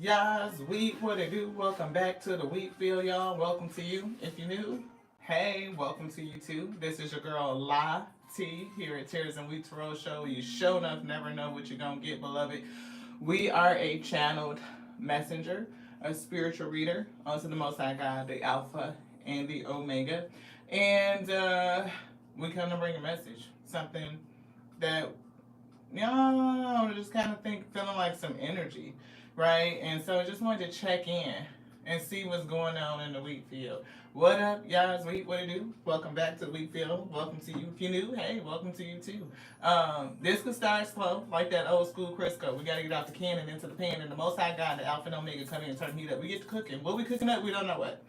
Y'all's week, what it do? Welcome back to the week feel, y'all. Welcome to you. If you're new, hey, welcome to you too. This is your girl La T here at Tears and Week Tarot Show. You show enough, never know what you're gonna get, beloved. We are a channeled messenger, a spiritual reader unto the Most High God, the Alpha and the Omega, and we come to bring a message, something that just kind of feeling like some energy, right? And so I just wanted to check in and see what's going on in the wheat field. What up, y'all's week? What it do? Welcome back to the wheat field. Welcome to you. If you're new, hey, welcome to you too. This could start slow, like that old school Crisco. We gotta get out the cannon into the pan, and the Most High God, the Alpha and Omega, come in and turn heat up. We get to cooking. What we cooking up? We don't know what.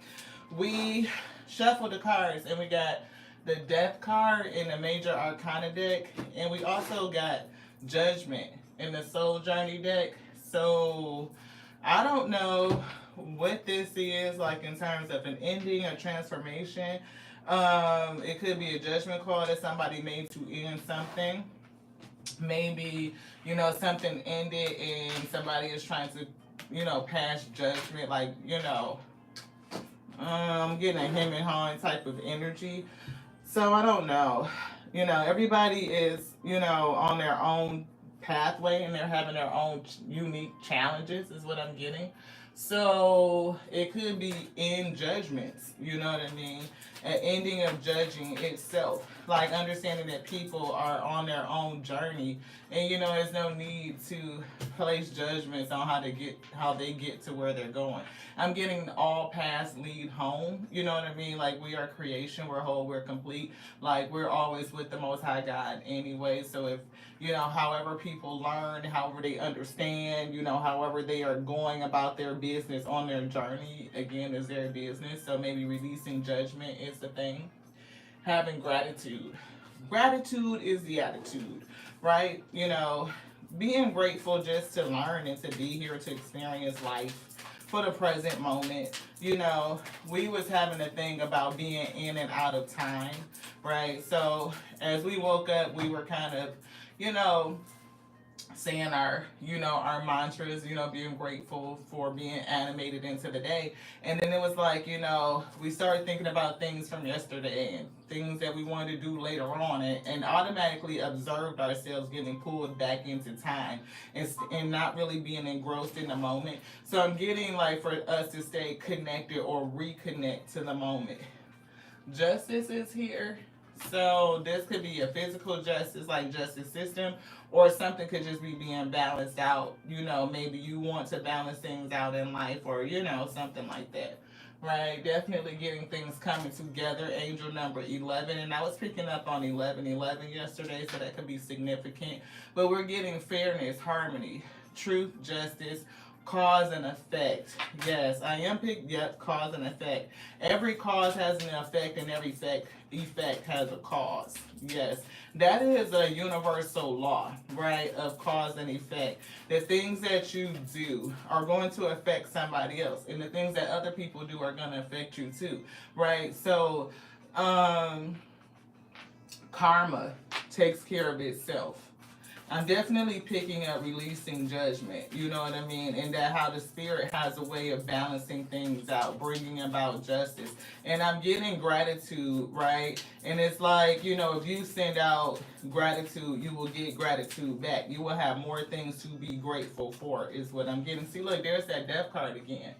We shuffle the cards, and we got the Death card in the Major Arcana deck, and we also got Judgment in the Soul Journey deck. So I don't know what this is like in terms of an ending or transformation. It could be a judgment call that somebody made to end something. Maybe, something ended and somebody is trying to, pass judgment. Like, I'm getting a him and hawing type of energy. So I don't know. Everybody is, on their own pathway and they're having their own unique challenges, is what I'm getting. So it could be in judgments, you know what I mean? An ending of judging itself. Like understanding that people are on their own journey and there's no need to place judgments on how they get to where they're going. I'm getting all paths lead home, you know what I mean? Like we are creation, we're whole, we're complete. Like we're always with the Most High God anyway. So if however people learn, however they understand, however they are going about their business on their journey, again, is their business. So maybe releasing judgment is the thing. Having gratitude. Gratitude is the attitude, right? Being grateful just to learn and to be here to experience life for the present moment. We was having a thing about being in and out of time, right? So as we woke up, we were kind of, saying our mantras, being grateful for being animated into the day. And then it was like, we started thinking about things from yesterday and things that we wanted to do later on and automatically observed ourselves getting pulled back into time and not really being engrossed in the moment. So I'm getting like for us to stay connected or reconnect to the moment. Justice is here. So this could be a physical justice, like justice system, or something could just be being balanced out. Maybe you want to balance things out in life, or something like that. Right, definitely getting things coming together. Angel number 11, and I was picking up on 1111 yesterday, so that could be significant. But we're getting fairness, harmony, truth, justice, cause and effect. Yes, I am picked. Yep, cause and effect. Every cause has an effect, and every effect has a cause. Yes, that is a universal law, right, of cause and effect. The things that you do are going to affect somebody else, and the things that other people do are going to affect you too, right? So, karma takes care of itself. I'm definitely picking up releasing judgment, you know what I mean? And that how the spirit has a way of balancing things out, bringing about justice. And I'm getting gratitude, right? And it's like, if you send out gratitude, you will get gratitude back. You will have more things to be grateful for, is what I'm getting. See, look, there's that death card again.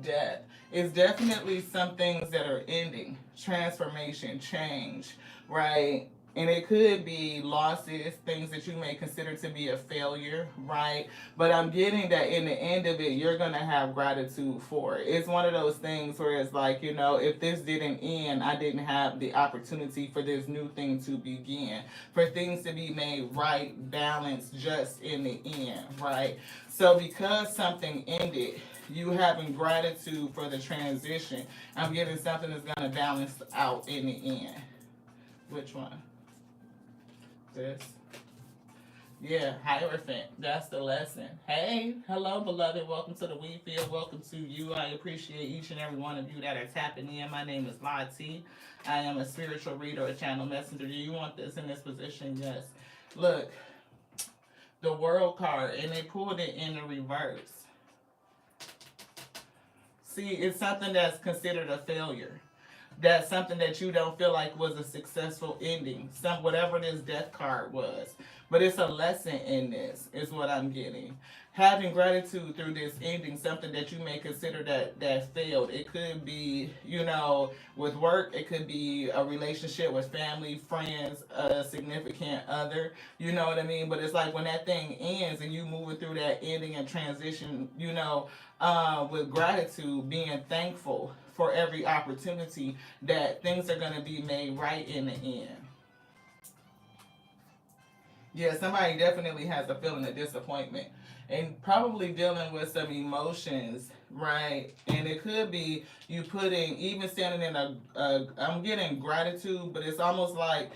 Death. It's definitely some things that are ending, transformation, change, right? And it could be losses, things that you may consider to be a failure, right? But I'm getting that in the end of it, you're going to have gratitude for it. It's one of those things where it's like, if this didn't end, I didn't have the opportunity for this new thing to begin, for things to be made right, balanced, just in the end, right? So because something ended, you having gratitude for the transition, I'm getting something that's going to balance out in the end. Which one? This. Yeah, Hierophant. That's the lesson. Hey, hello, beloved. Welcome to the Weed Field. Welcome to you. I appreciate each and every one of you that are tapping in. My name is La T. I am a spiritual reader, a channel messenger. Do you want this in this position? Yes. Look, the World card, and they pulled it in the reverse. See, it's something that's considered a failure. That's something that you don't feel like was a successful ending. Some whatever this death card was. But it's a lesson in this, is what I'm getting. Having gratitude through this ending, something that you may consider that failed. It could be, with work, it could be a relationship with family, friends, a significant other, you know what I mean? But it's like when that thing ends and you moving through that ending and transition, with gratitude, being thankful for every opportunity, that things are going to be made right in the end. Yeah, somebody definitely has a feeling of disappointment and probably dealing with some emotions, right? And it could be you putting, even standing in I'm getting gratitude, but it's almost like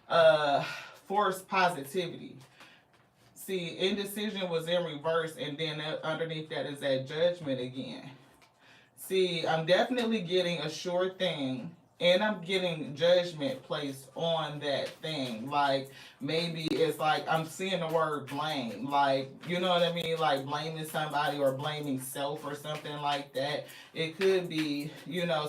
uh, forced positivity. See, indecision was in reverse, and then underneath that is that judgment again. See, I'm definitely getting a sure thing, and I'm getting judgment placed on that thing. Like, maybe it's like I'm seeing the word blame. Like, you know what I mean? Like blaming somebody or blaming self or something like that. It could be,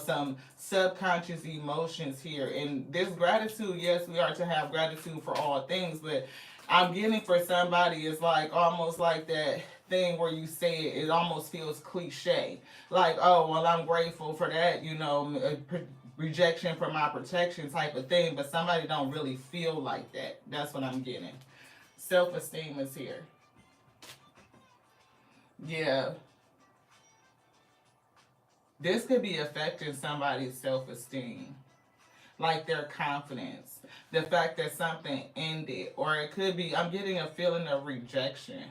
some subconscious emotions here. And this gratitude, yes, we are to have gratitude for all things, but I'm getting for somebody is like almost like that thing where you say it almost feels cliche. Like, oh, well, I'm grateful for that, rejection for my protection type of thing, but somebody don't really feel like that. That's what I'm getting. Self-esteem is here. Yeah, this could be affecting somebody's self-esteem, like their confidence, the fact that something ended, or it could be, I'm getting a feeling of rejection.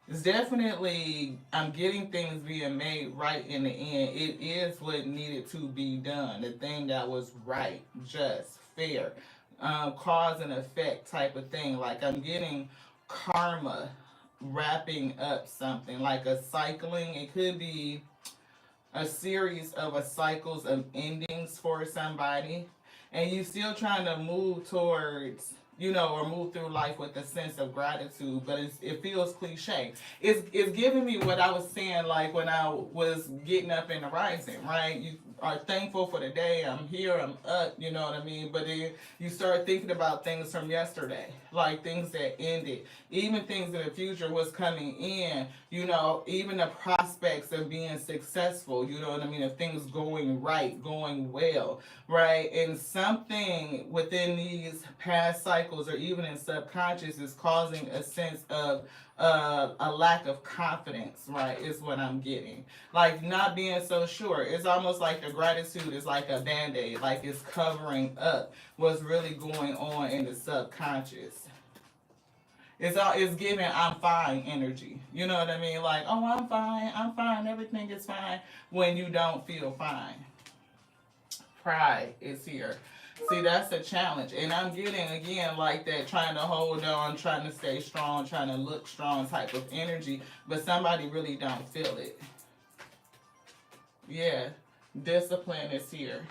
It's definitely, I'm getting things being made right in the end. It is what needed to be done. The thing that was right, just, fair, cause and effect type of thing. Like I'm getting karma wrapping up something, like a cycling. It could be a series of a cycles of endings for somebody, and you still trying to move towards, or move through life with a sense of gratitude, but it feels cliche. It's giving me what I was saying, like when I was getting up in the rising, right? You are thankful for the day. I'm here. I'm up. You know what I mean? But then you start thinking about things from yesterday, like things that ended, even things in the future was coming in, even the prospects of being successful, you know what I mean, of things going right, going well, right? And something within these past cycles or even in subconscious is causing a sense of a lack of confidence, right? Is what I'm getting. Like not being so sure. It's almost like the gratitude is like a band aid, like it's covering up what's really going on in the subconscious. It's giving I'm fine energy. You know what I mean? Like, oh, I'm fine, everything is fine when you don't feel fine. Pride is here. See, that's a challenge. And I'm getting again like that, trying to hold on, trying to stay strong, trying to look strong type of energy, but somebody really don't feel it. Yeah. Discipline is here.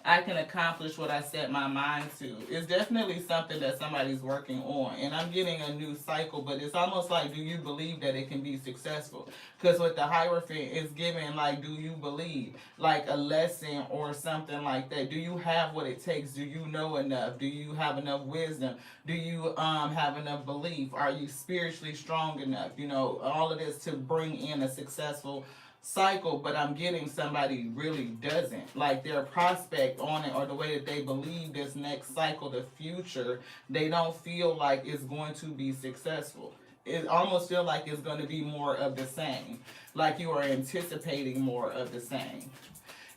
I can accomplish what I set my mind to. It's definitely something that somebody's working on. And I'm getting a new cycle, but it's almost like, do you believe that it can be successful? Because with the Hierophant, it's giving, like, do you believe? Like a lesson or something like that. Do you have what it takes? Do you know enough? Do you have enough wisdom? Do you have enough belief? Are you spiritually strong enough? All of this to bring in a successful cycle, but I'm getting somebody really doesn't. Like their prospect on it or the way that they believe this next cycle, the future, they don't feel like it's going to be successful. It almost feel like it's going to be more of the same. Like you are anticipating more of the same.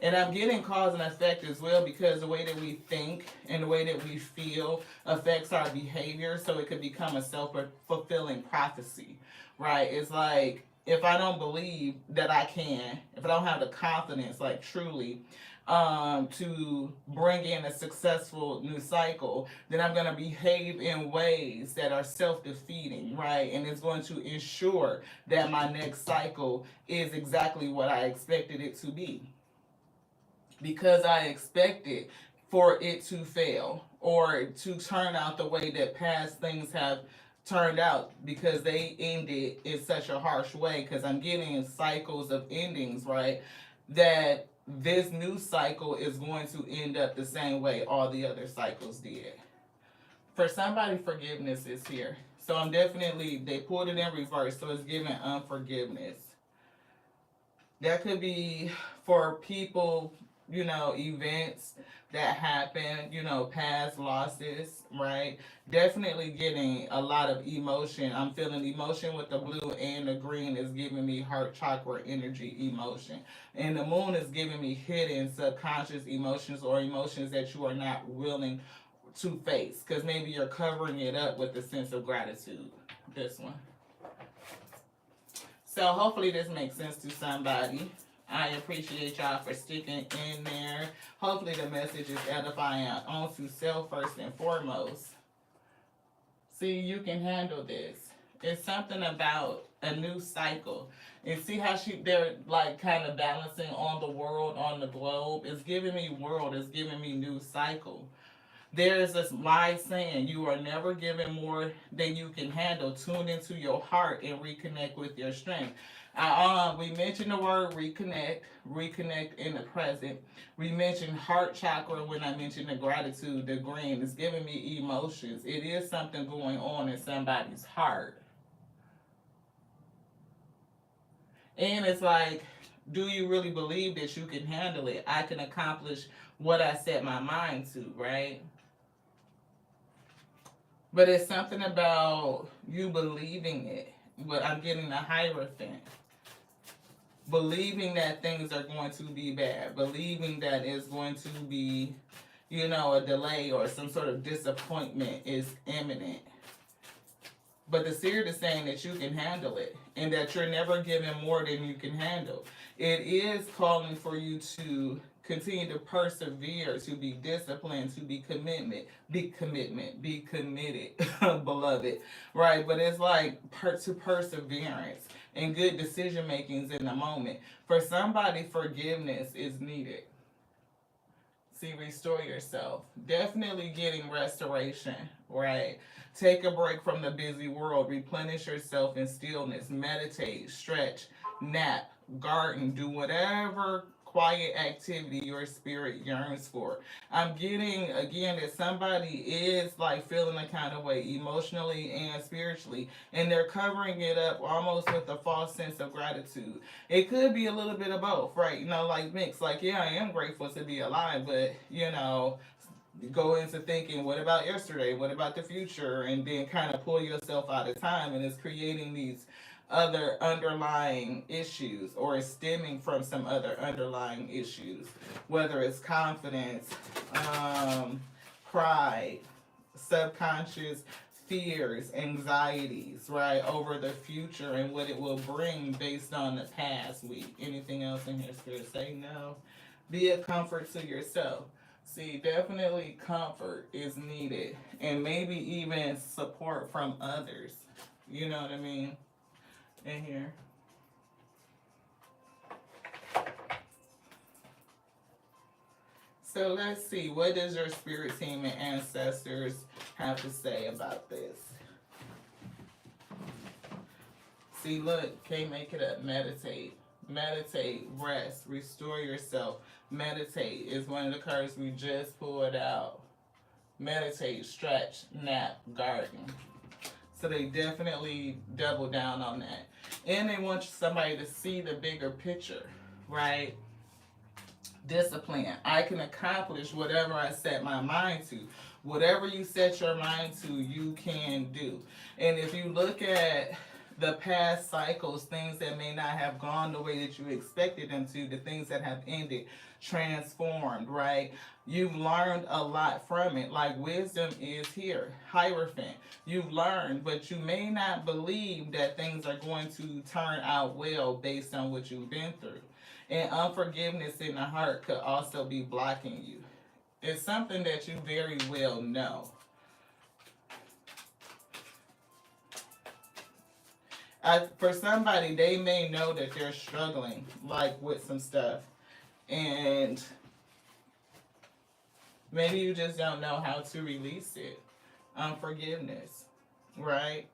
And I'm getting cause and effect as well because the way that we think and the way that we feel affects our behavior. So it could become a self fulfilling prophecy, right? It's like if I don't believe that I can, if I don't have the confidence, like truly, to bring in a successful new cycle, then I'm going to behave in ways that are self defeating, right? And it's going to ensure that my next cycle is exactly what I expected it to be because I expected for it to fail or to turn out the way that past things have turned out, because they ended in such a harsh way, because I'm getting cycles of endings, right? That this new cycle is going to end up the same way all the other cycles did. For somebody, forgiveness is here. So I'm definitely, they pulled it in reverse, so it's giving unforgiveness. That could be for people, events that happen, past losses, right? Definitely getting a lot of emotion. I'm feeling emotion with the blue, and the green is giving me heart chakra energy emotion. And the moon is giving me hidden subconscious emotions, or emotions that you are not willing to face, because maybe you're covering it up with a sense of gratitude. This one. So hopefully this makes sense to somebody. I appreciate y'all for sticking in there. Hopefully the message is edifying onto self first and foremost. See, you can handle this. It's something about a new cycle. And see how they're like kind of balancing on the world, on the globe. It's giving me world, it's giving me new cycle. There is this wise saying, you are never given more than you can handle. Tune into your heart and reconnect with your strength. We mentioned the word reconnect in the present. We mentioned heart chakra when I mentioned the gratitude, the green. It's giving me emotions. It is something going on in somebody's heart. And it's like, do you really believe that you can handle it? I can accomplish what I set my mind to, right? But it's something about you believing it. But I'm getting the Hierophant. Believing that things are going to be bad. Believing that it's going to be, a delay or some sort of disappointment is imminent. But the Spirit is saying that you can handle it, and that you're never given more than you can handle. It is calling for you to continue to persevere, to be disciplined, to be be committed, beloved, right? But it's like to perseverance and good decision makings in the moment. For somebody, forgiveness is needed. See, restore yourself. Definitely getting restoration, right? Take a break from the busy world. Replenish yourself in stillness. Meditate, stretch, nap, garden, do whatever quiet activity your spirit yearns for. I'm getting, again, that somebody is like feeling a kind of way emotionally and spiritually, and they're covering it up almost with a false sense of gratitude. It could be a little bit of both, right? Like mixed. Like, yeah, I am grateful to be alive, but, go into thinking, what about yesterday? What about the future? And then kind of pull yourself out of time, and it's creating these other underlying issues, or is stemming from some other underlying issues, whether it's confidence, pride, subconscious fears, anxieties, right, over the future and what it will bring based on the past week. Anything else in here, Spirit? Say no. Be a comfort to yourself. See, definitely comfort is needed, and maybe even support from others. You know what I mean? In here. So let's see, what does your spirit team and ancestors have to say about this? See, look, can't make it up. Meditate. Meditate, rest, restore yourself. Meditate is one of the cards we just pulled out. Meditate, stretch, nap, garden. So they definitely double down on that. And they want somebody to see the bigger picture, right? Discipline. I can accomplish whatever I set my mind to. Whatever you set your mind to, you can do. And if you look at the past cycles, things that may not have gone the way that you expected them to, the things that have ended, transformed, right? You've learned a lot from it. Like, wisdom is here. Hierophant. You've learned, but you may not believe that things are going to turn out well based on what you've been through. And unforgiveness in the heart could also be blocking you. It's something that you very well know. For somebody, they may know that they're struggling, like with some stuff, and maybe you just don't know how to release it. Unforgiveness, right?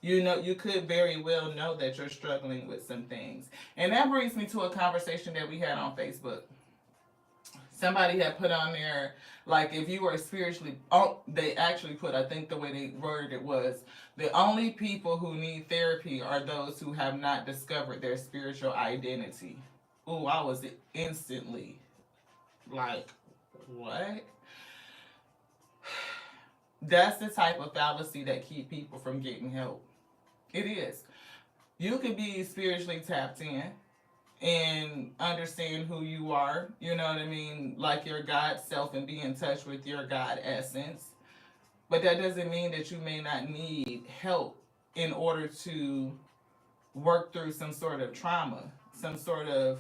You know, you could very well know that you're struggling with some things. And that brings me to a conversation that we had on Facebook. Somebody had put on there, like, if you are spiritually, oh, they actually put, I think the way they worded it was, the only people who need therapy are those who have not discovered their spiritual identity. Ooh, I was instantly like, what? That's the type of fallacy that keep people from getting help. It is. You could be spiritually tapped in and understand who you are, you know what I mean, like your God self, and be in touch with your God essence. But that doesn't mean that you may not need help in order to work through some sort of trauma, some sort of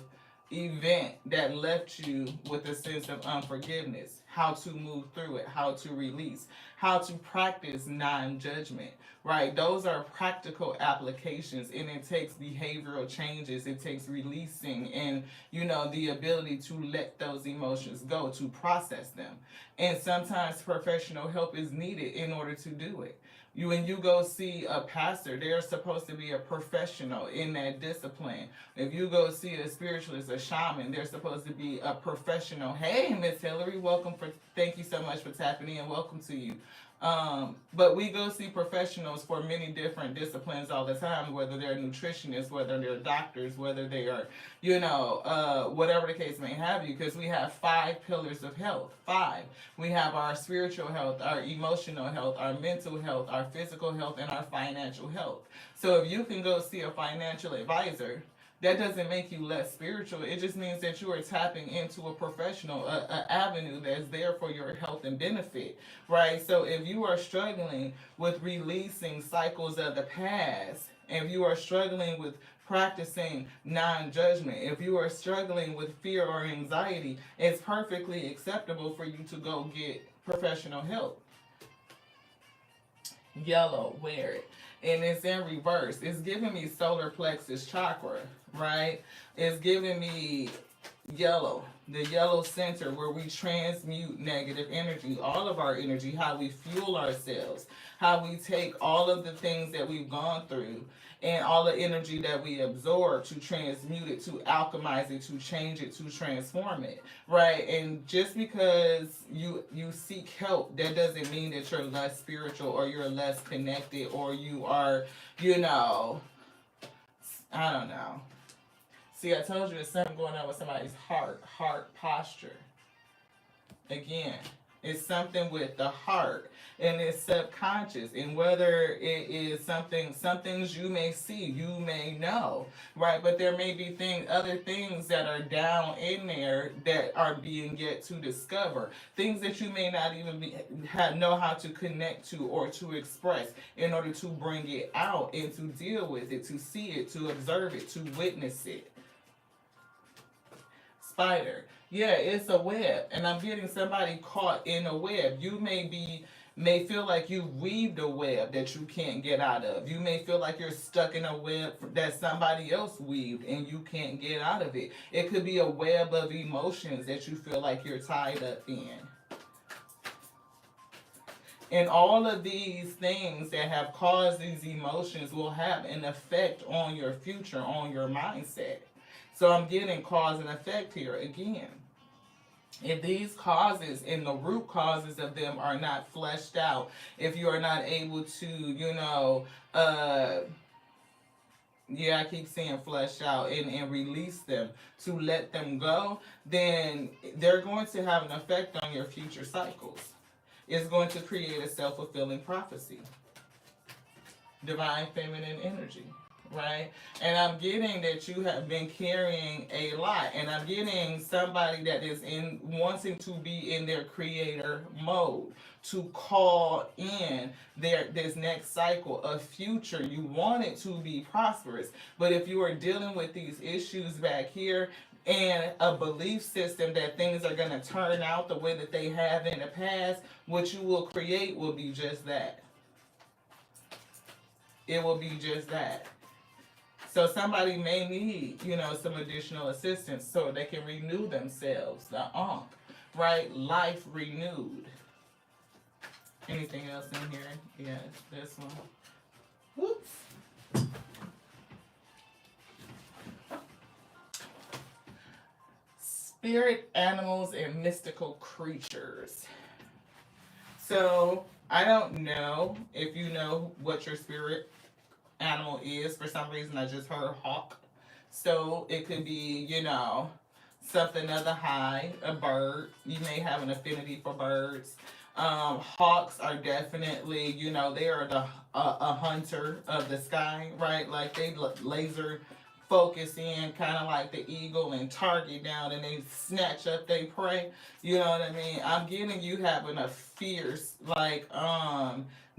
event that left you with a sense of unforgiveness, how to move through it, how to release, how to practice non judgment, right? Those are practical applications, and it takes behavioral changes. It takes releasing and, you know, the ability to let those emotions go, to process them. And sometimes professional help is needed in order to do it. When you go see a pastor, they're supposed to be a professional in that discipline. If you go see a spiritualist, a shaman, they're supposed to be a professional. Hey, Miss Hillary, thank you so much for tapping in. Welcome to you. But we go see professionals for many different disciplines all the time, whether they're nutritionists, whether they're doctors, whether they are, you know, whatever the case may have you, because we have 5 pillars of health. 5. We have our spiritual health, our emotional health, our mental health, our physical health, and our financial health. So if you can go see a financial advisor, that doesn't make you less spiritual. It just means that you are tapping into a professional, a avenue that's there for your health and benefit, right? So if you are struggling with releasing cycles of the past, if you are struggling with practicing non-judgment, if you are struggling with fear or anxiety, it's perfectly acceptable for you to go get professional help. Yellow, wear it. And it's in reverse. It's giving me solar plexus chakra, right? It's giving me yellow, the yellow center, where we transmute negative energy, all of our energy, how we fuel ourselves, how we take all of the things that we've gone through and all the energy that we absorb to transmute it, to alchemize it, to change it, to transform it, right? And just because you seek help, that doesn't mean that you're less spiritual or you're less connected or you are, you know, I don't know. See, I told you there's something going on with somebody's heart posture. Again, it's something with the heart, and it's subconscious. And whether it is some things you may see, you may know, right? But there may be other things that are down in there that are being yet to discover. Things that you may not even know how to connect to or to express in order to bring it out and to deal with it, to see it, to observe it, to witness it. Spider. Yeah, it's a web, and I'm getting somebody caught in a web. You may feel like you've weaved a web that you can't get out of. You may feel like you're stuck in a web that somebody else weaved and you can't get out of it. It could be a web of emotions that you feel like you're tied up in. And all of these things that have caused these emotions will have an effect on your future, on your mindset. So I'm getting cause and effect here again. If these causes and the root causes of them are not fleshed out, if you are not able to, I keep saying flesh out and release them, to let them go, then they're going to have an effect on your future cycles. It's going to create a self-fulfilling prophecy. Divine feminine energy. Right? And I'm getting that you have been carrying a lot. And I'm getting somebody that is wanting to be in their creator mode, to call in this next cycle of future. You want it to be prosperous. But if you are dealing with these issues back here, and a belief system that things are going to turn out the way that they have in the past, what you will create will be just that. It will be just that. So somebody may need, some additional assistance so they can renew themselves. The Ankh, right? Life renewed. Anything else in here? Yes, this one. Whoops. Spirit animals and mystical creatures. So I don't know if you know what your spirit animal is. For some reason, I just heard hawk. So it could be, something other high, a bird. You may have an affinity for birds. Hawks are definitely, they are a hunter of the sky, right? Like they laser focus in, kind of like the eagle, and target down, and they snatch up they prey. You know what I mean? I'm getting you having a fierce, like,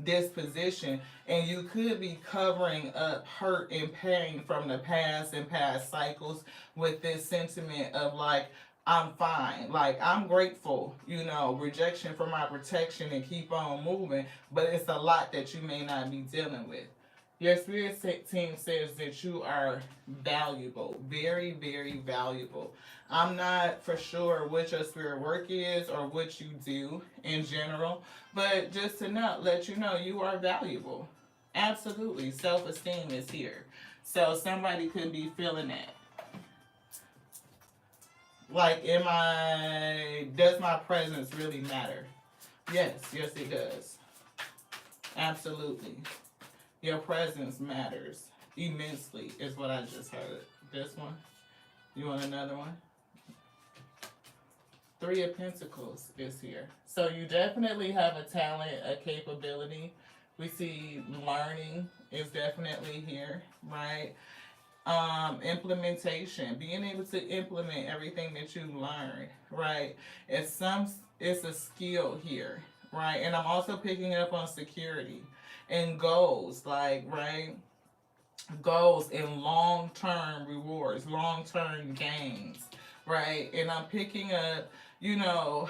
disposition, and you could be covering up hurt and pain from the past and past cycles with this sentiment of like, I'm fine, like I'm grateful, rejection for my protection and keep on moving, but it's a lot that you may not be dealing with. Your spirit team says that you are valuable, very, very valuable. I'm not for sure what your spirit work is or what you do in general, but just to let you know you are valuable. Absolutely. Self esteem is here. So somebody could be feeling that. Like, does my presence really matter? Yes, yes, it does. Absolutely. Your presence matters immensely, is what I just heard. This one. You want another one? Three of Pentacles is here. So you definitely have a talent, a capability. We see learning is definitely here, right? Implementation, being able to implement everything that you learn, right? It's a skill here, right? And I'm also picking up on security and goals, like, right? Goals and long term rewards, long term gains, right? And I'm picking up, you know,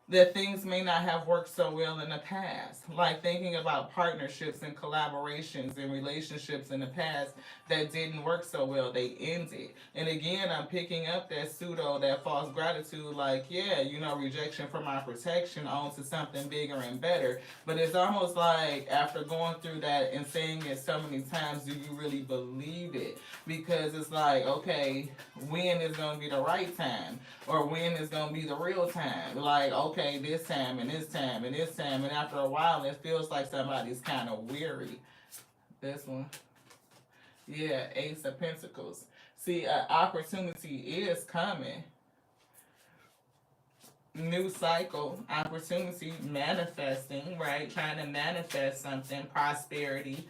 that things may not have worked so well in the past. Like thinking about partnerships and collaborations and relationships in the past that didn't work so well, they ended. And again, I'm picking up that false gratitude, like, yeah, rejection from my protection onto something bigger and better. But it's almost like after going through that and saying it so many times, do you really believe it? Because it's like, okay, when is going to be the right time? Or when is going to be the real time? Like, okay, this time and this time and this time. And after a while, it feels like somebody's kind of weary. This one. Yeah, Ace of Pentacles. See, opportunity is coming. New cycle, opportunity, manifesting, right? Trying to manifest something, prosperity.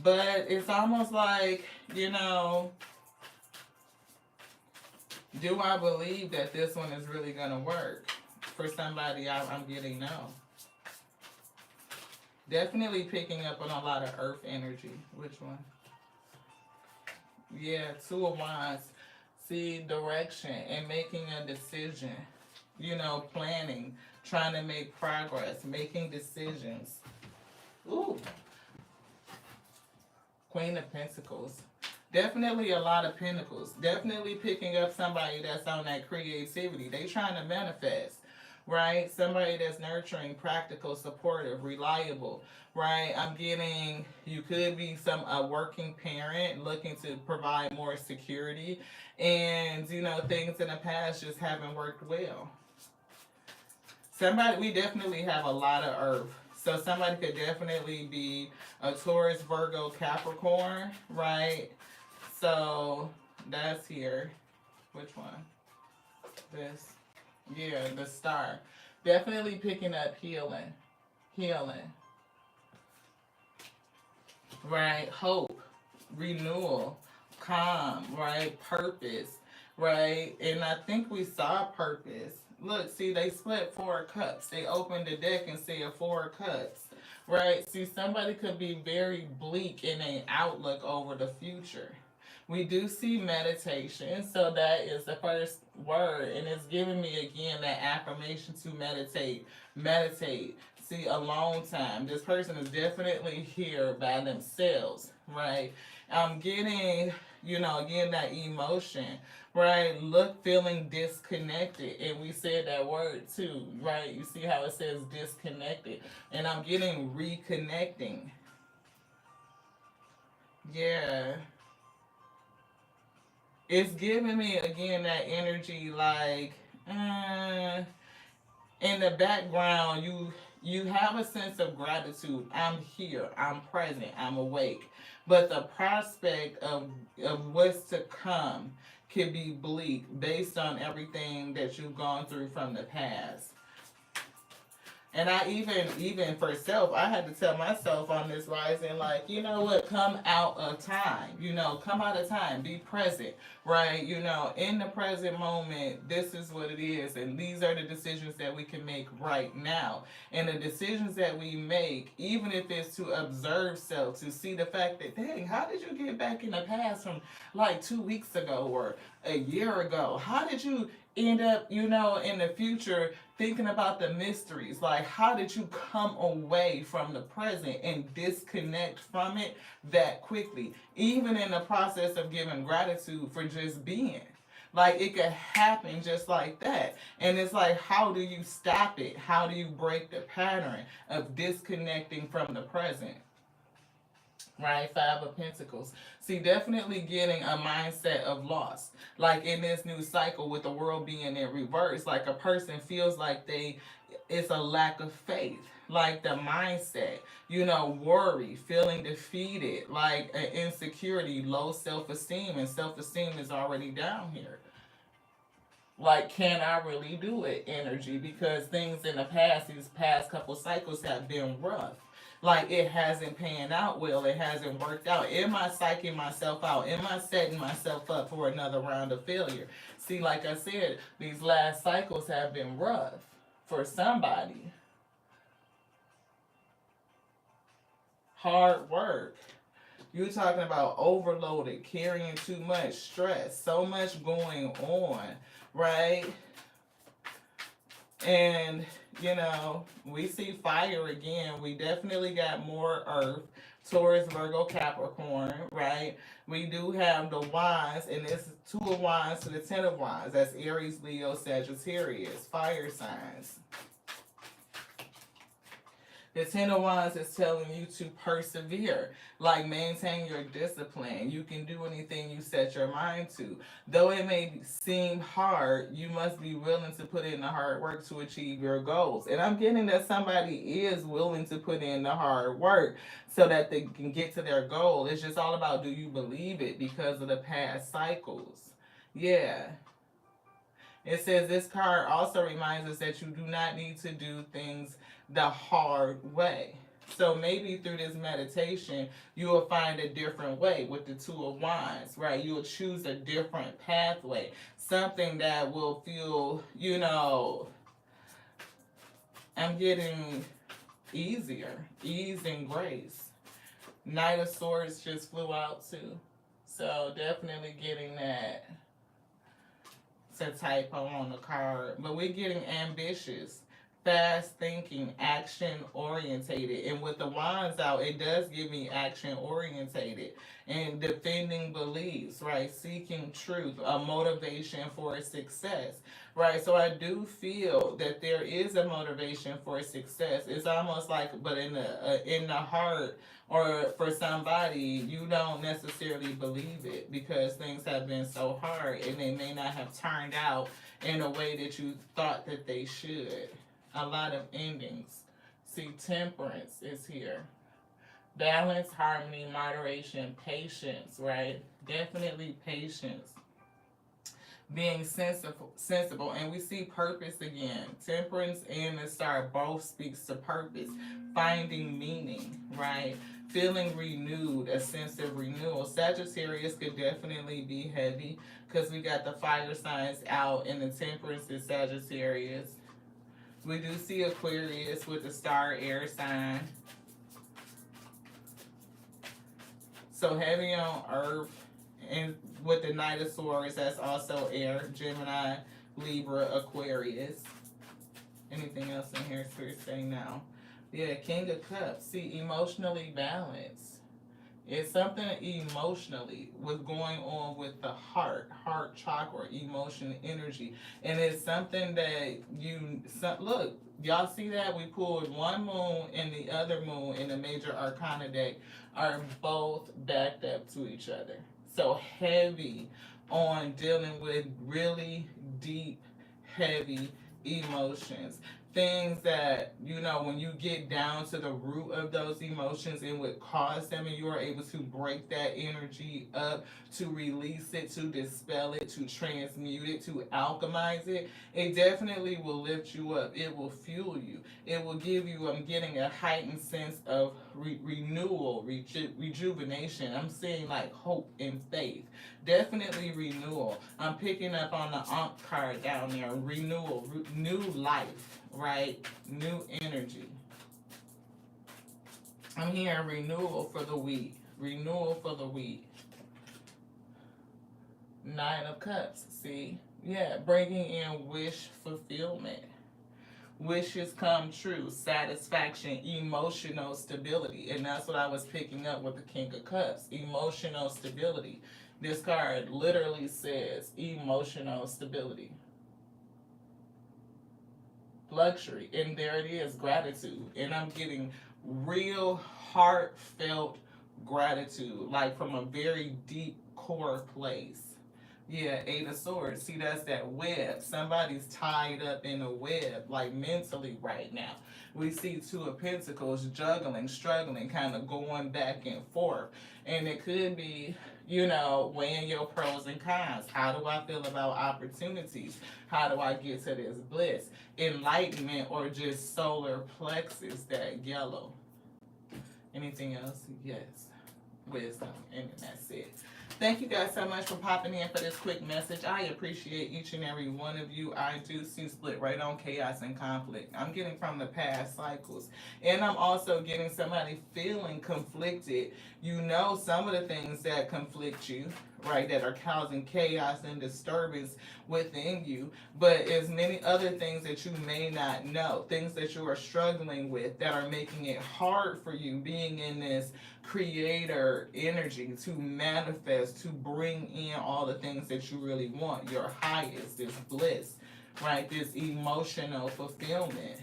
But it's almost like, do I believe that this one is really going to work? For somebody, I'm getting no. Definitely picking up on a lot of earth energy. Which one? Yeah, Two of Wands. See, direction and making a decision. Planning, trying to make progress, making decisions. Ooh. Queen of Pentacles. Definitely a lot of pentacles. Definitely picking up somebody that's on that creativity. They trying to manifest, right? Somebody that's nurturing, practical, supportive, reliable, right? I'm getting, you could be a working parent looking to provide more security, and things in the past just haven't worked well. We definitely have a lot of earth. So somebody could definitely be a Taurus, Virgo, Capricorn, right? So that's here. Which one? This. Yeah, the star. Definitely picking up healing. Healing. Right? Hope. Renewal. Calm. Right? Purpose. Right? And I think we saw purpose. Look, see, they split 4 cups. They opened the deck and said 4 cups. Right? See, somebody could be very bleak in an outlook over the future. We do see meditation, so that is the first word, and it's giving me again that affirmation to meditate. Meditate. See, alone time. This person is definitely here by themselves, right? I'm getting, again, that emotion, right? Look, feeling disconnected, and we said that word too, right? You see how it says disconnected, and I'm getting reconnecting. Yeah. It's giving me again that energy like uh, in the background you have a sense of gratitude. I'm here, I'm present, I'm awake. But the prospect of what's to come can be bleak based on everything that you've gone through from the past. And I even for self, I had to tell myself on this rising, like, you know what, come out of time. Come out of time. Be present, right? In the present moment, this is what it is, and these are the decisions that we can make right now. And the decisions that we make, even if it's to observe self, to see the fact that, dang, how did you get back in the past from like 2 weeks ago or a year ago? How did you end up, in the future thinking about the mysteries? Like, how did you come away from the present and disconnect from it that quickly? Even in the process of giving gratitude for just being. Like, it could happen just like that. And it's like, how do you stop it? How do you break the pattern of disconnecting from the present? Right, Five of Pentacles. See, definitely getting a mindset of loss. Like in this new cycle with the world being in reverse, like a person feels like it's a lack of faith. Like the mindset, worry, feeling defeated, like an insecurity, low self esteem, and self esteem is already down here. Like, can I really do it energy? Because things in the past, these past couple cycles have been rough. Like, it hasn't panned out well. It hasn't worked out. Am I psyching myself out? Am I setting myself up for another round of failure? See, like I said, these last cycles have been rough for somebody. Hard work. You're talking about overloaded, carrying too much stress, so much going on, right? And, we see fire again. We definitely got more earth. Taurus, Virgo, Capricorn, right? We do have the wands, and this is two of wands to the 10 of wands. That's Aries, Leo, Sagittarius, fire signs. The Ten of Wands is telling you to persevere, like maintain your discipline. You can do anything you set your mind to. Though it may seem hard, you must be willing to put in the hard work to achieve your goals. And I'm getting that somebody is willing to put in the hard work so that they can get to their goal. It's just all about, do you believe it because of the past cycles? Yeah. It says this card also reminds us that you do not need to do things the hard way. So maybe through this meditation, you will find a different way with the Two of Wands, right? You will choose a different pathway, something that will feel, I'm getting easier, ease and grace. Knight of Swords just flew out too. So definitely getting that. It's a typo on the card. But we're getting ambitious, fast thinking, action orientated. And with the wands out, it does give me action orientated and defending beliefs, right? Seeking truth, a motivation for success, right? So I do feel that there is a motivation for success. It's almost like, but in the heart, or for somebody, you don't necessarily believe it because things have been so hard and they may not have turned out in a way that you thought that they should. A lot of endings. See, temperance is here. Balance, harmony, moderation, patience, right? Definitely patience. Being sensible, and we see purpose again. Temperance and the star both speaks to purpose, finding meaning, right? Feeling renewed, a sense of renewal. Sagittarius could definitely be heavy because we got the fire signs out, and the temperance is Sagittarius. We do see Aquarius with the star air sign. So heavy on earth, and with the Knight of Swords, that's also air. Gemini, Libra, Aquarius. Anything else in here Spirit saying now? Yeah, King of Cups. See, emotionally balanced. It's something emotionally what's going on with the heart chakra, emotion, energy, and it's something that look. Y'all see that we pulled one moon and the other moon in the major arcana deck are both backed up to each other. So heavy on dealing with really deep, heavy emotions, things that when you get down to the root of those emotions and what caused them, and you are able to break that energy up, to release it, to dispel it, to transmute it, to alchemize it, it definitely will lift you up. It will fuel you. It will give you, I'm getting a heightened sense of renewal, rejuvenation. I'm seeing like hope and faith. Definitely renewal. I'm picking up on the Ankh card down there. Renewal, new life, right? New energy. I'm hearing renewal for the week. Renewal for the week. Nine of Cups. See? Yeah, bringing in wish fulfillment. Wishes come true, satisfaction, emotional stability. And that's what I was picking up with the King of Cups. Emotional stability. This card literally says emotional stability. Luxury. And there it is, gratitude. And I'm getting real heartfelt gratitude, like from a very deep core place. Yeah, Eight of Swords. See, that's that web. Somebody's tied up in a web, like mentally right now. We see Two of Pentacles juggling, struggling, kind of going back and forth. And it could be, weighing your pros and cons. How do I feel about opportunities? How do I get to this bliss? Enlightenment or just solar plexus, that yellow. Anything else? Yes. Wisdom. And that's it. Thank you guys so much for popping in for this quick message. I appreciate each and every one of you. I do see split right on chaos and conflict. I'm getting from the past cycles. And I'm also getting somebody feeling conflicted. Some of the things that conflict you, right, that are causing chaos and disturbance within you. But as many other things that you may not know, things that you are struggling with that are making it hard for you being in this creator energy to manifest, to bring in all the things that you really want, your highest, this bliss, right? This emotional fulfillment.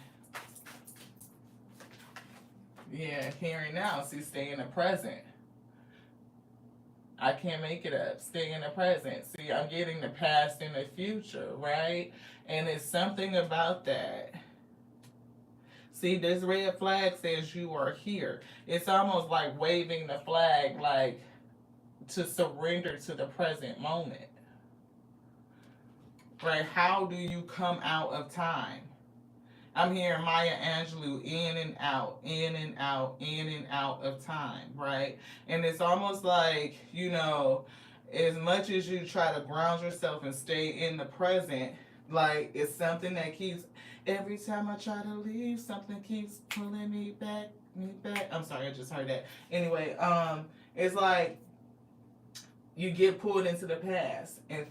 Yeah, hearing now, see, stay in the present. I can't make it up. Stay in the present. See, I'm getting the past and the future, right? And it's something about that. See, this red flag says you are here. It's almost like waving the flag, like to surrender to the present moment. Right? How do you come out of time? I'm hearing Maya Angelou, in and out, in and out, in and out of time, right? And it's almost like, as much as you try to ground yourself and stay in the present, like it's something that keeps, every time I try to leave, something keeps pulling me back. I'm sorry, I just heard that. Anyway, it's like you get pulled into the past and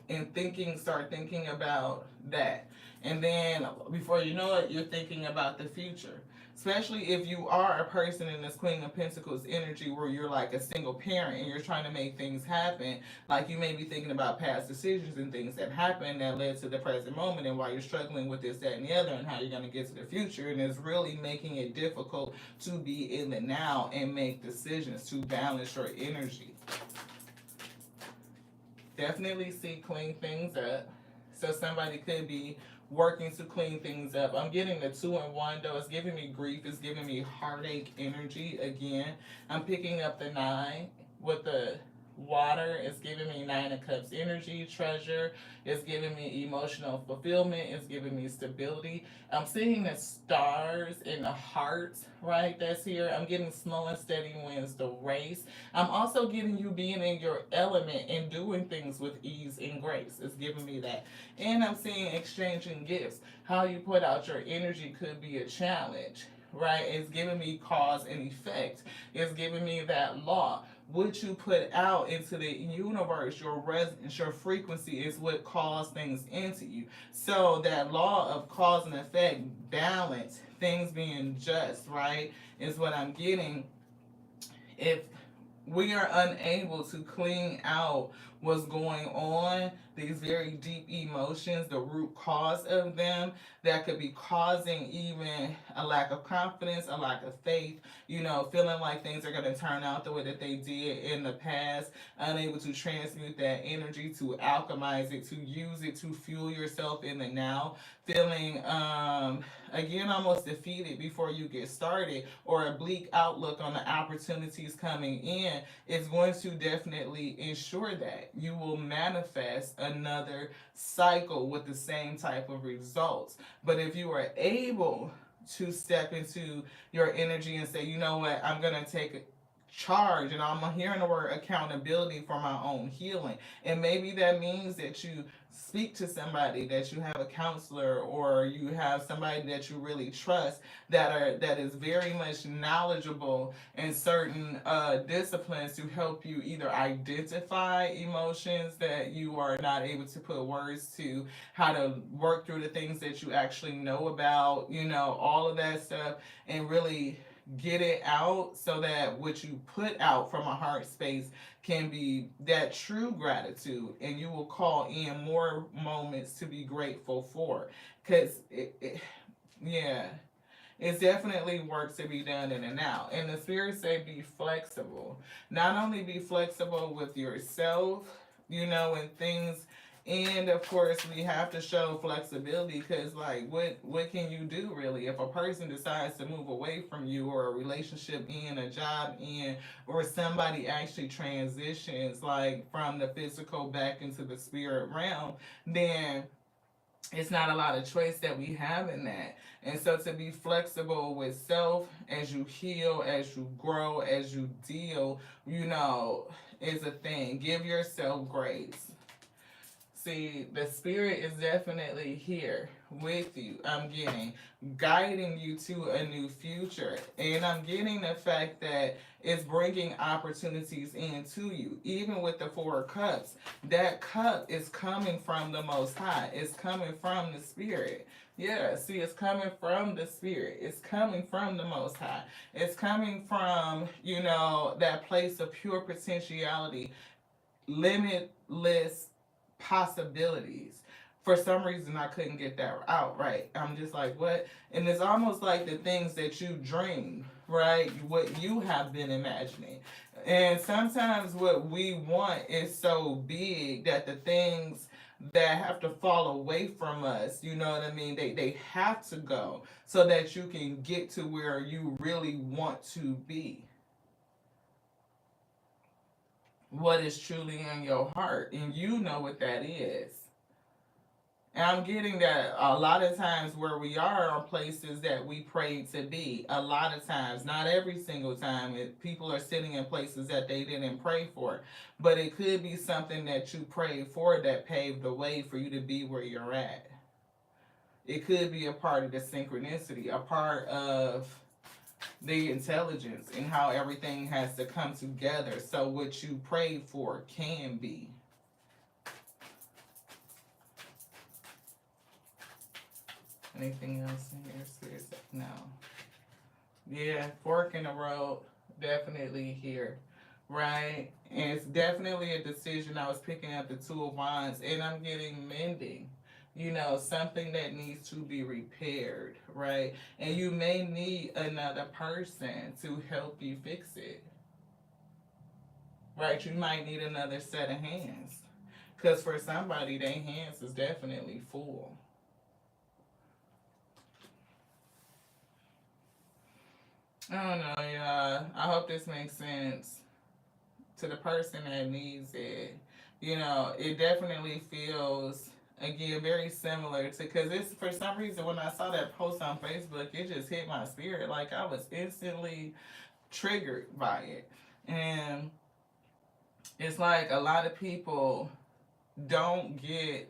start thinking about that. And then before you know it, you're thinking about the future. Especially if you are a person in this Queen of Pentacles energy where you're like a single parent and you're trying to make things happen. Like you may be thinking about past decisions and things that happened that led to the present moment and why you're struggling with this, that, and the other and how you're going to get to the future. And it's really making it difficult to be in the now and make decisions to balance your energy. Definitely see clean things up. So somebody could be working to clean things up. I'm getting the 2 and 1 though. It's giving me grief. It's giving me heartache energy again. I'm picking up the 9 with the water. It's giving me 9 of Cups energy, treasure. It's giving me emotional fulfillment. It's giving me stability. I'm seeing the stars in the heart, right? That's here. I'm getting slow and steady wins the race. I'm also getting you being in your element and doing things with ease and grace. It's giving me that. And I'm seeing exchanging gifts. How you put out your energy could be a challenge, right? It's giving me cause and effect. It's giving me that law. What you put out into the universe, your resonance, your frequency is what calls things into you. So that law of cause and effect, balance, things being just, right, is what I'm getting. If we are unable to clean out what's going on, these very deep emotions, the root cause of them that could be causing even a lack of confidence, a lack of faith, feeling like things are going to turn out the way that they did in the past, unable to transmute that energy, to alchemize it, to use it to fuel yourself in the now, feeling again almost defeated before you get started, or a bleak outlook on the opportunities coming in, is going to definitely ensure that you will manifest another cycle with the same type of results. But if you are able to step into your energy and say, you know what, I'm going to take charge, and I'm hearing the word accountability for my own healing. And maybe that means that you speak to somebody, that you have a counselor, or you have somebody that you really trust, that is very much knowledgeable in certain disciplines, to help you either identify emotions that you are not able to put words to, how to work through the things that you actually know about, all of that stuff, and really get it out, so that what you put out from a heart space can be that true gratitude, and you will call in more moments to be grateful for. Because yeah, it's definitely work to be done in and out. And the spirit say be flexible. Not only be flexible with yourself, and things. And of course, we have to show flexibility, because, like, what can you do really if a person decides to move away from you, or a relationship in, a job in, or somebody actually transitions, like, from the physical back into the spirit realm? Then it's not a lot of choice that we have in that. And so, to be flexible with self as you heal, as you grow, as you deal, is a thing. Give yourself grace. See, the spirit is definitely here with you. I'm getting guiding you to a new future. And I'm getting the fact that it's bringing opportunities into you. Even with the Four of Cups, that cup is coming from the Most High, it's coming from the spirit. Yeah, see, it's coming from the spirit. It's coming from the Most High. It's coming from, that place of pure potentiality, limitless possibilities. For some reason, I couldn't get that out right. I'm just like, what? And it's almost like the things that you dream, right? What you have been imagining. And sometimes what we want is so big that the things that have to fall away from us, you know what I mean? They have to go, so that you can get to where you really want to be, what is truly in your heart, and you know what that is. And I'm getting that a lot of times where we are places that we prayed to be. A lot of times, not every single time, people are sitting in places that they didn't pray for. But it could be something that you prayed for that paved the way for you to be where you're at. It could be a part of the synchronicity, a part of the intelligence, and how everything has to come together so what you prayed for can be. Anything else in here? Spirit? No. Yeah, fork in the road, definitely here, right? And it's definitely a decision. I was picking up the Two of Wands, and I'm getting mending. Something that needs to be repaired, right? And you may need another person to help you fix it, right? You might need another set of hands. Because for somebody, their hands is definitely full. I don't know, y'all. I hope this makes sense to the person that needs it. It definitely feels, again, very similar to, because it's, for some reason, when I saw that post on Facebook, it just hit my spirit. Like, I was instantly triggered by it. And it's like a lot of people don't get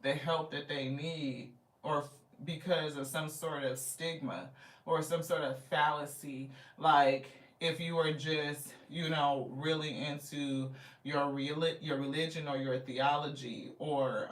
the help that they need, or because of some sort of stigma or some sort of fallacy. Like, if you are just, really into your religion, or your theology, or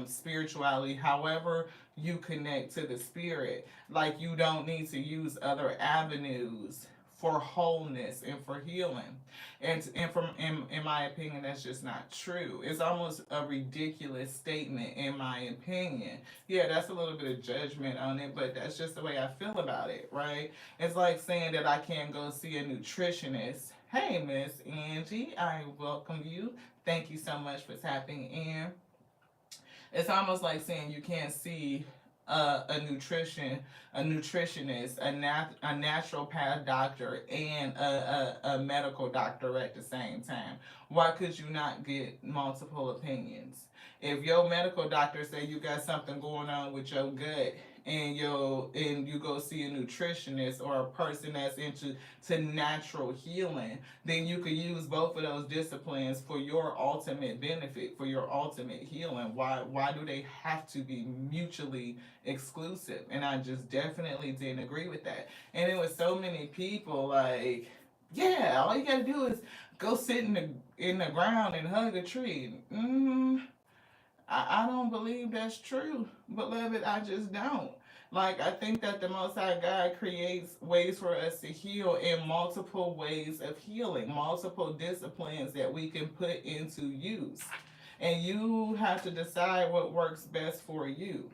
spirituality, however you connect to the spirit, like, you don't need to use other avenues for wholeness and for healing. And from in my opinion, that's just not true. It's almost a ridiculous statement in my opinion. Yeah, that's a little bit of judgment on it, but that's just the way I feel about it, right? It's like saying that I can't go see a nutritionist. Hey, Miss Angie, I welcome you. Thank you so much for tapping in. It's almost like saying you can't see a nutritionist, a naturopath doctor, and a medical doctor at the same time. Why could you not get multiple opinions? If your medical doctor say you got something going on with your gut, and you go see a nutritionist or a person that's into to natural healing, then you could use both of those disciplines for your ultimate benefit, for your ultimate healing. Why do they have to be mutually exclusive? And I just definitely didn't agree with that. And it was so many people like, yeah, all you gotta do is go sit in the ground and hug a tree. I don't believe that's true, beloved. I just don't. Like, I think that the Most High God creates ways for us to heal in multiple ways of healing, multiple disciplines that we can put into use. And you have to decide what works best for you.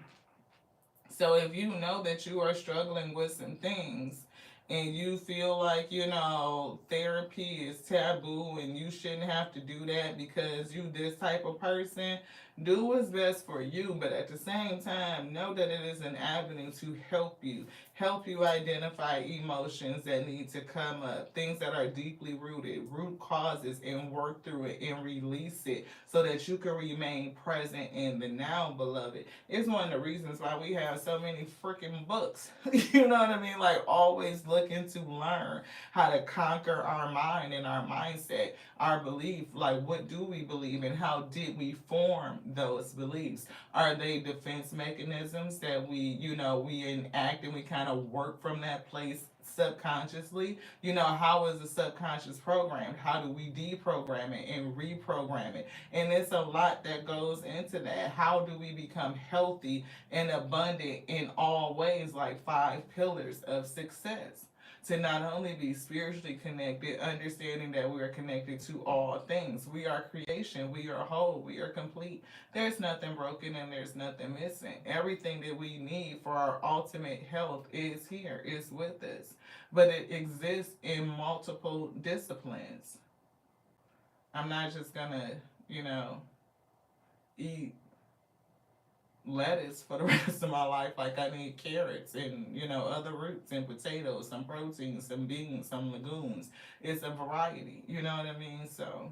So if you know that you are struggling with some things and you feel like, therapy is taboo and you shouldn't have to do that because you this type of person, do what's best for you, but at the same time, know that it is an avenue to help you identify emotions that need to come up, things that are deeply rooted, root causes, and work through it and release it so that you can remain present in the now, beloved. It's one of the reasons why we have so many freaking books. You know what I mean? Like, always looking to learn how to conquer our mind and our mindset, our belief. Like, what do we believe and how did we form those beliefs? Are they defense mechanisms that we enact and we kind of work from that place subconsciously? How is the subconscious programmed? How do we deprogram it and reprogram it? And it's a lot that goes into that. How do we become healthy and abundant in all ways, like 5 pillars of success? To not only be spiritually connected, understanding that we are connected to all things. We are creation, we are whole, we are complete. There's nothing broken and there's nothing missing. Everything that we need for our ultimate health is here, is with us. But it exists in multiple disciplines. I'm not just gonna, eat lettuce for the rest of my life. Like, I need carrots and other roots and potatoes, some protein, some beans, some legumes. It's a variety, you know what I mean? So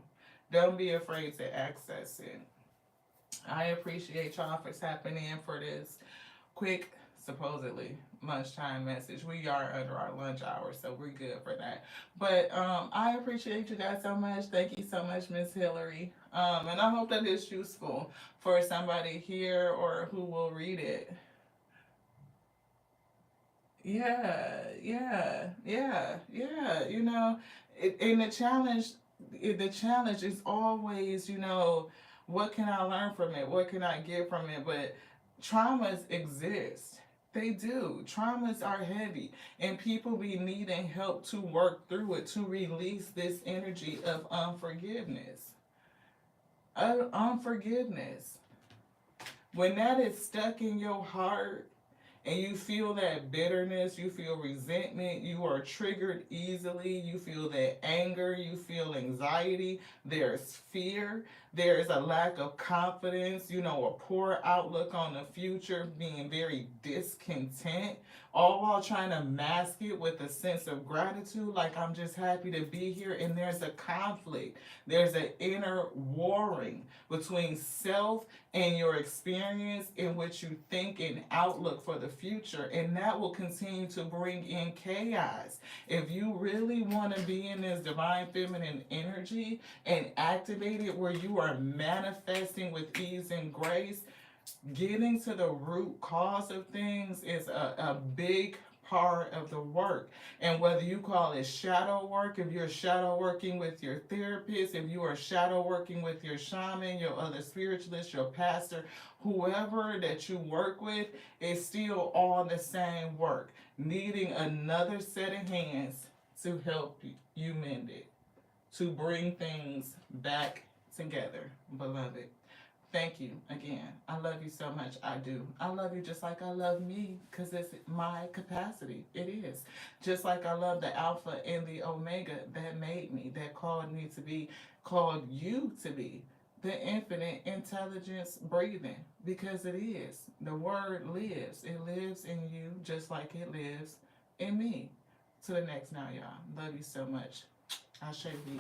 don't be afraid to access it. I appreciate y'all for tapping in for this quick, supposedly lunchtime message. We are under our lunch hour, so we're good for that. But I appreciate you guys so much. Thank you so much, Miss Hillary. And I hope that it's useful for somebody here or who will read it. Yeah. And the challenge is always, what can I learn from it? What can I get from it? But traumas exist. They do. Traumas are heavy, and people be needing help to work through it, to release this energy of unforgiveness. Unforgiveness. When that is stuck in your heart, and you feel that bitterness, you feel resentment, you are triggered easily, you feel that anger, you feel anxiety, there's fear, there's a lack of confidence, a poor outlook on the future, being very discontent, all while trying to mask it with a sense of gratitude, like I'm just happy to be here, and there's a conflict, there's an inner warring between self and your experience in which you think and outlook for the future, and that will continue to bring in chaos. If you really want to be in this divine feminine energy and activate it where you are manifesting with ease and grace, getting to the root cause of things is a big part of the work. And whether you call it shadow work, if you're shadow working with your therapist, if you are shadow working with your shaman, your other spiritualist, your pastor, whoever that you work with, it's still all the same work. Needing another set of hands to help you mend it, to bring things back together, beloved. Thank you again. I love you so much. I do. I love you just like I love me because it's my capacity. It is. Just like I love the Alpha and the Omega that made me, that called me to be, called you to be the infinite intelligence breathing because it is. The word lives. It lives in you just like it lives in me. To the next now, y'all. Love you so much. I should be.